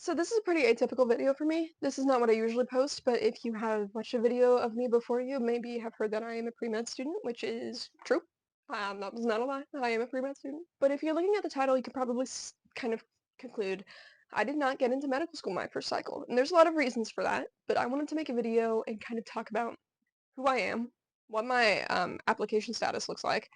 So this is a pretty atypical video for me. This is not what I usually post, but if you have watched a video of me before, you maybe have heard that I am a pre-med student, which is true. That was not a lie. I am a pre-med student. But if you're looking at the title, you could probably kind of conclude I did not get into medical school my first cycle. And there's a lot of reasons for that, but I wanted to make a video and kind of talk about who I am, what my application status looks like,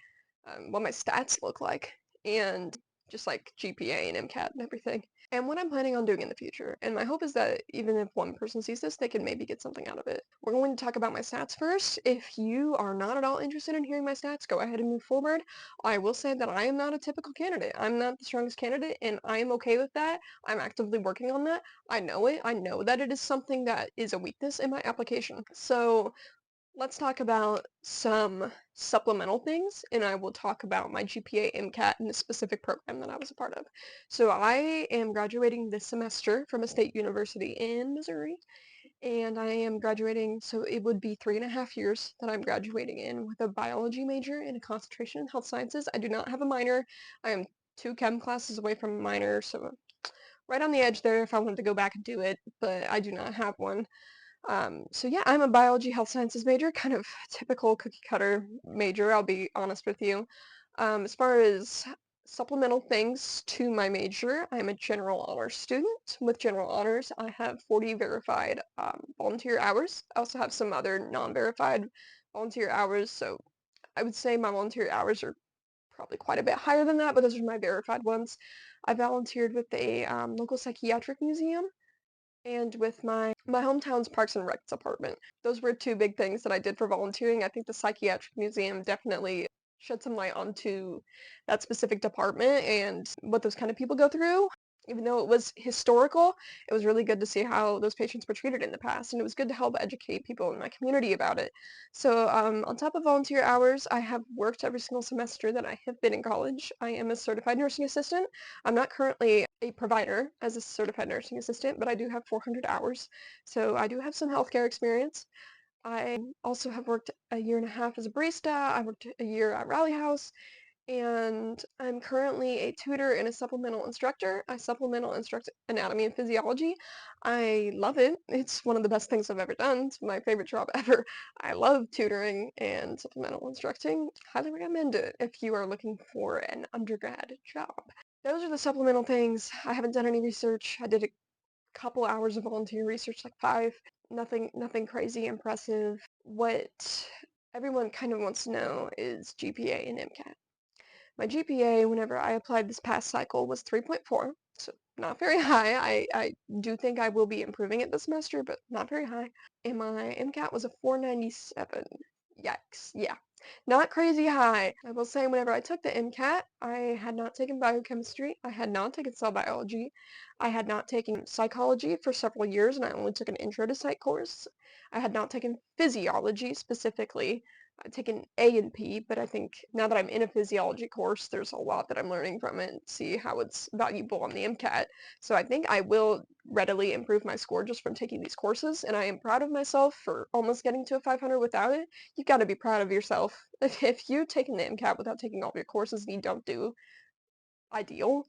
what my stats look like, and just like GPA and MCAT and everything, and what I'm planning on doing in the future. And my hope is that even if one person sees this, they can maybe get something out of it. We're going to talk about my stats first. If you are not at all interested in hearing my stats, go ahead and move forward. I will say that I am not a typical candidate. I'm not the strongest candidate, and I am okay with that. I'm actively working on that. I know it. I know that it is something that is a weakness in my application. So let's talk about some supplemental things, and I will talk about my GPA MCAT and the specific program that I was a part of. So I am graduating this semester from a state university in Missouri, and I am graduating, so it would be 3.5 years that I'm graduating in with a biology major and a concentration in health sciences. I do not have a minor. I am 2 chem classes away from a minor, so right on the edge there if I wanted to go back and do it, but I do not have one. So yeah, I'm a biology health sciences major, kind of typical cookie cutter major, I'll be honest with you. As far as supplemental things to my major, I'm a general honors student. With general honors, I have 40 verified volunteer hours. I also have some other non-verified volunteer hours, so I would say my volunteer hours are probably quite a bit higher than that, but those are my verified ones. I volunteered with a local psychiatric museum and with my hometown's Parks and Rec department. Those were 2 big things that I did for volunteering. I think the psychiatric museum definitely shed some light onto that specific department and what those kind of people go through. Even though it was historical, it was really good to see how those patients were treated in the past, and it was good to help educate people in my community about it. So on top of volunteer hours, I have worked every single semester that I have been in college. I am a certified nursing assistant. I'm not currently a provider as a certified nursing assistant, but I do have 400 hours, so I do have some healthcare experience. I also have worked a year and a half as a barista. I worked a year at Rally House, and I'm currently a tutor and a supplemental instructor. I supplemental instruct anatomy and physiology. I love it. It's one of the best things I've ever done. It's my favorite job ever. I love tutoring and supplemental instructing. Highly recommend it if you are looking for an undergrad job. Those are the supplemental things. I haven't done any research. I did a couple hours of volunteer research, like 5. Nothing crazy impressive. What everyone kind of wants to know is GPA and MCAT. My GPA, whenever I applied this past cycle, was 3.4, so not very high. I do think I will be improving it this semester, but not very high. And my MCAT was a 497. Yikes, yeah. Not crazy high. I will say whenever I took the MCAT, I had not taken biochemistry, I had not taken cell biology, I had not taken psychology for several years, and I only took an intro to psych course. I had not taken physiology specifically. I've taken A and P, but I think now that I'm in a physiology course, there's a lot that I'm learning from it and see how it's valuable on the MCAT. So I think I will readily improve my score just from taking these courses, and I am proud of myself for almost getting to a 500 without it. You've got to be proud of yourself. If you've taken the MCAT without taking all of your courses and you don't do ideal,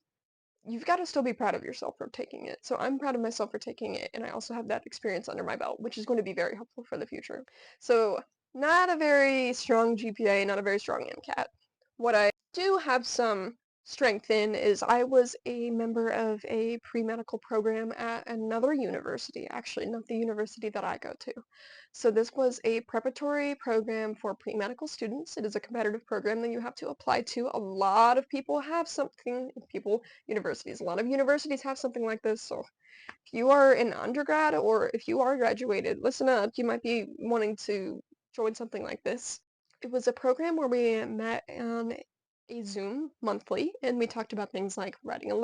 you've got to still be proud of yourself for taking it. So I'm proud of myself for taking it, and I also have that experience under my belt, which is going to be very helpful for the future. So not a very strong GPA, not a very strong MCAT. What I do have some strength in is I was a member of a pre-medical program at another university, actually not the university that I go to. So this was a preparatory program for pre-medical students. It is a competitive program that you have to apply to. A lot of people have something, universities, a lot of universities have something like this, so if you are an undergrad or if you are graduated, listen up, you might be wanting to join something like this. It was a program where we met on a Zoom monthly, and we talked about things like writing a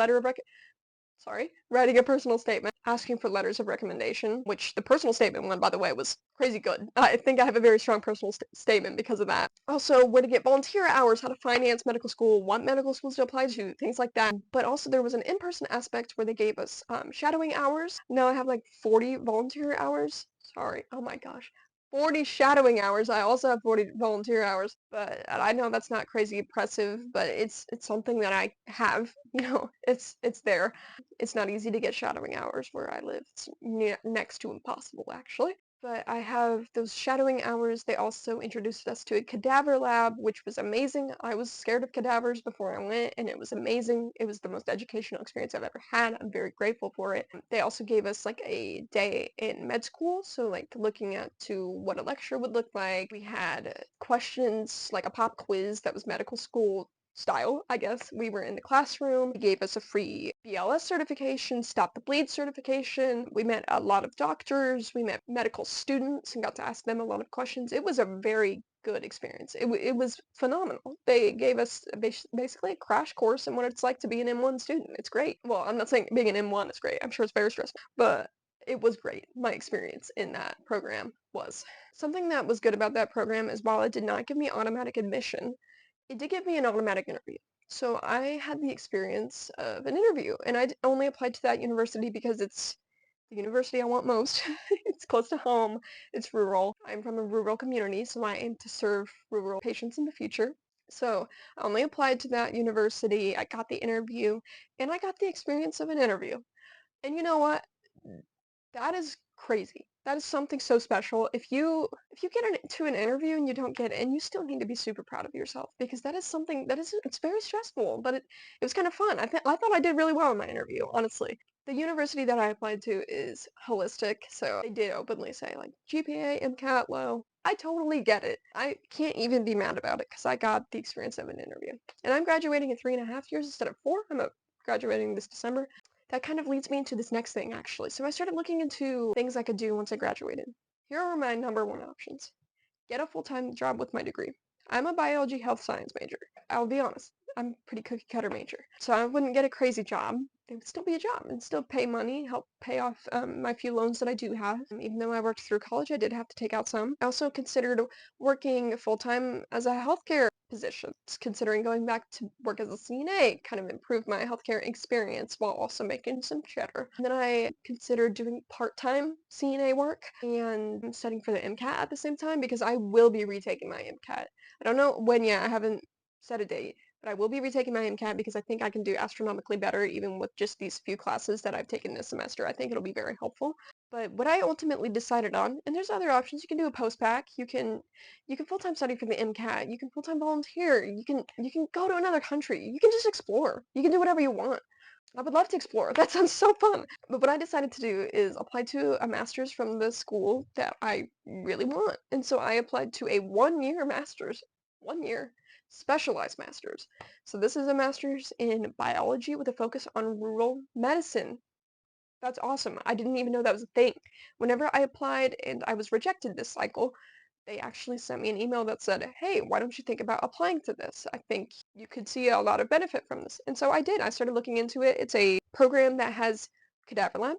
personal statement, asking for letters of recommendation, which the personal statement one, by the way, was crazy good. I think I have a very strong personal statement because of that. Also, where to get volunteer hours, how to finance medical school, what medical schools to apply to, things like that. But also there was an in-person aspect where they gave us shadowing hours. Now I have like 40 volunteer hours. Sorry, oh my gosh. 40 shadowing hours. I also have 40 volunteer hours, but I know that's not crazy impressive, but it's something that I have, it's there. It's not easy to get shadowing hours where I live. It's next to impossible, actually. But I have those shadowing hours. They also introduced us to a cadaver lab, which was amazing. I was scared of cadavers before I went, and it was amazing. It was the most educational experience I've ever had. I'm very grateful for it. They also gave us like a day in med school, so like looking at to what a lecture would look like. We had questions, like a pop quiz that was medical school style, I guess. We were in the classroom. They gave us a free BLS certification, Stop the Bleed certification. We met a lot of doctors. We met medical students and got to ask them a lot of questions. It was a very good experience. It was phenomenal. They gave us basically a crash course in what it's like to be an M1 student. It's great. Well, I'm not saying being an M1 is great. I'm sure it's very stressful, but it was great. My experience in that program was. Something that was good about that program is while it did not give me automatic admission, it did give me an automatic interview. So I had the experience of an interview, and I only applied to that university because it's the university I want most. It's close to home. It's rural. I'm from a rural community, so I aim to serve rural patients in the future. So I only applied to that university. I got the interview, and I got the experience of an interview. And you know what? That is crazy. That is something so special. If you get into an interview and you don't get in, you still need to be super proud of yourself because that is something that is it's very stressful, but it was kind of fun. I thought I did really well in my interview, honestly. The university that I applied to is holistic, so they did openly say like GPA, MCAT low. I totally get it. I can't even be mad about it because I got the experience of an interview. And I'm graduating in 3.5 years instead of 4. Graduating this December. That kind of leads me into this next thing, actually. So I started looking into things I could do once I graduated. Here are my number one options. Get a full-time job with my degree. I'm a biology health science major. I'll be honest, I'm a pretty cookie cutter major. So I wouldn't get a crazy job. It would still be a job and still pay money, help pay off my few loans that I do have. Even though I worked through college, I did have to take out some. I also considered working full-time as a healthcare position, considering going back to work as a CNA, kind of improve my healthcare experience while also making some cheddar. And then I considered doing part-time CNA work and studying for the MCAT at the same time because I will be retaking my MCAT. I don't know when yet, I haven't set a date, but I will be retaking my MCAT because I think I can do astronomically better even with just these few classes that I've taken this semester. I think it'll be very helpful. But what I ultimately decided on, and there's other options, you can do a post-bac, you can full-time study for the MCAT, you can full-time volunteer, you can go to another country, you can just explore, you can do whatever you want. I would love to explore. That sounds so fun. But what I decided to do is apply to a master's from the school that I really want. And so I applied to a 1-year master's, 1 year specialized master's. So this is a master's in biology with a focus on rural medicine. That's awesome. I didn't even know that was a thing. Whenever I applied and I was rejected this cycle, they actually sent me an email that said, hey, why don't you think about applying to this? I think you could see a lot of benefit from this. And so I did. I started looking into it. It's a program that has cadaver lab,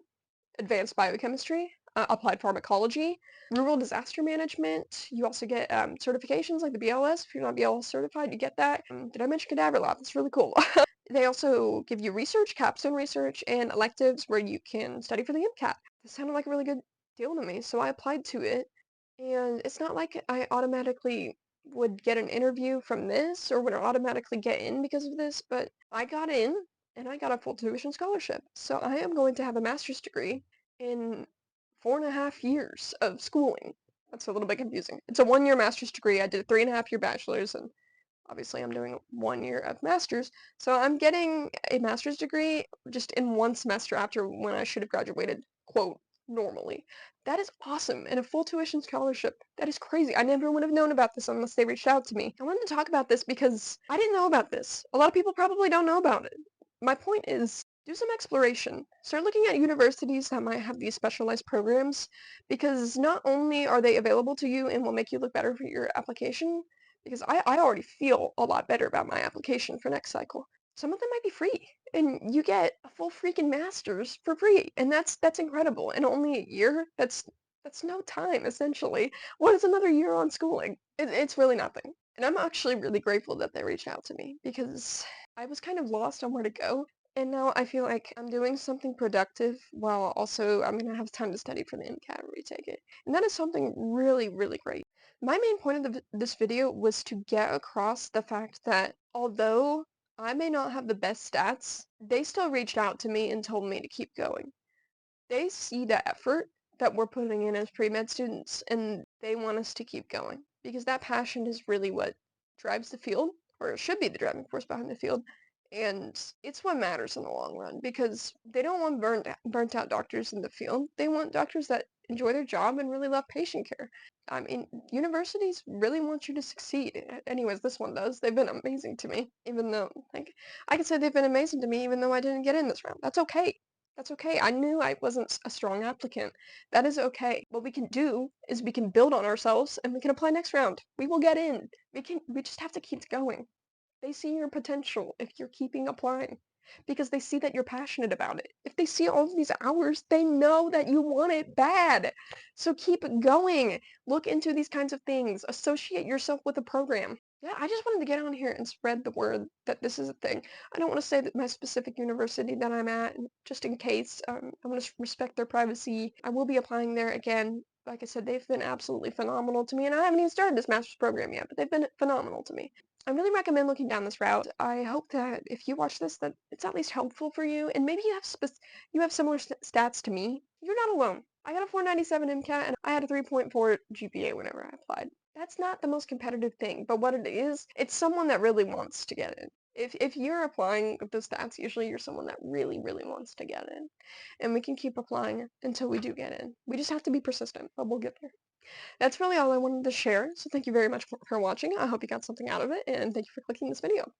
advanced biochemistry, applied pharmacology, rural disaster management. You also get certifications like the BLS. If you're not BLS certified, you get that. Did I mention cadaver lab? That's really cool. They also give you research, capstone research, and electives where you can study for the MCAT. This sounded like a really good deal to me, so I applied to it. And it's not like I automatically would get an interview from this or would automatically get in because of this, but I got in and I got a full tuition scholarship. So I am going to have a master's degree in 4.5 years of schooling. That's a little bit confusing. It's a 1-year master's degree. I did a 3.5-year bachelor's, and obviously I'm doing 1 year of master's. So I'm getting a master's degree just in 1 semester after when I should have graduated, quote, normally. That is awesome, and a full tuition scholarship. That is crazy. I never would have known about this unless they reached out to me. I wanted to talk about this because I didn't know about this. A lot of people probably don't know about it. My point is, do some exploration. Start looking at universities that might have these specialized programs because not only are they available to you and will make you look better for your application, because I already feel a lot better about my application for next cycle. Some of them might be free, and you get a full freaking master's for free, and that's incredible. In only a year, that's no time essentially. What is another year on schooling? It's really nothing. And I'm actually really grateful that they reached out to me because I was kind of lost on where to go. And now I feel like I'm doing something productive while also I'm gonna have time to study for the MCAT and retake it. And that is something really, really great. My main point of this video was to get across the fact that although I may not have the best stats, they still reached out to me and told me to keep going. They see the effort that we're putting in as pre-med students, and they want us to keep going because that passion is really what drives the field, or it should be the driving force behind the field, and it's what matters in the long run because they don't want burnt out doctors in the field. They want doctors that enjoy their job and really love patient care. I mean, universities really want you to succeed. Anyways, this one does. They've been amazing to me, even though, like, I could say they've been amazing to me even though I didn't get in this round. That's okay. That's okay. I knew I wasn't a strong applicant. That is okay. What we can do is we can build on ourselves and we can apply next round. We will get in. We just have to keep going. They see your potential if you're keeping applying because they see that you're passionate about it. If they see all of these hours, they know that you want it bad. So keep going. Look into these kinds of things. Associate yourself with a program. Yeah, I just wanted to get on here and spread the word that this is a thing. I don't want to say that my specific university that I'm at, just in case. I want to respect their privacy. I will be applying there again. Like I said, they've been absolutely phenomenal to me, and I haven't even started this master's program yet, but they've been phenomenal to me. I really recommend looking down this route. I hope that if you watch this, that it's at least helpful for you, and maybe you have similar stats to me. You're not alone. I got a 497 MCAT, and I had a 3.4 GPA whenever I applied. That's not the most competitive thing, but what it is, it's someone that really wants to get in. If you're applying with those stats, usually you're someone that really, really wants to get in. And we can keep applying until we do get in. We just have to be persistent, but we'll get there. That's really all I wanted to share, so thank you very much for watching. I hope you got something out of it, and thank you for clicking this video.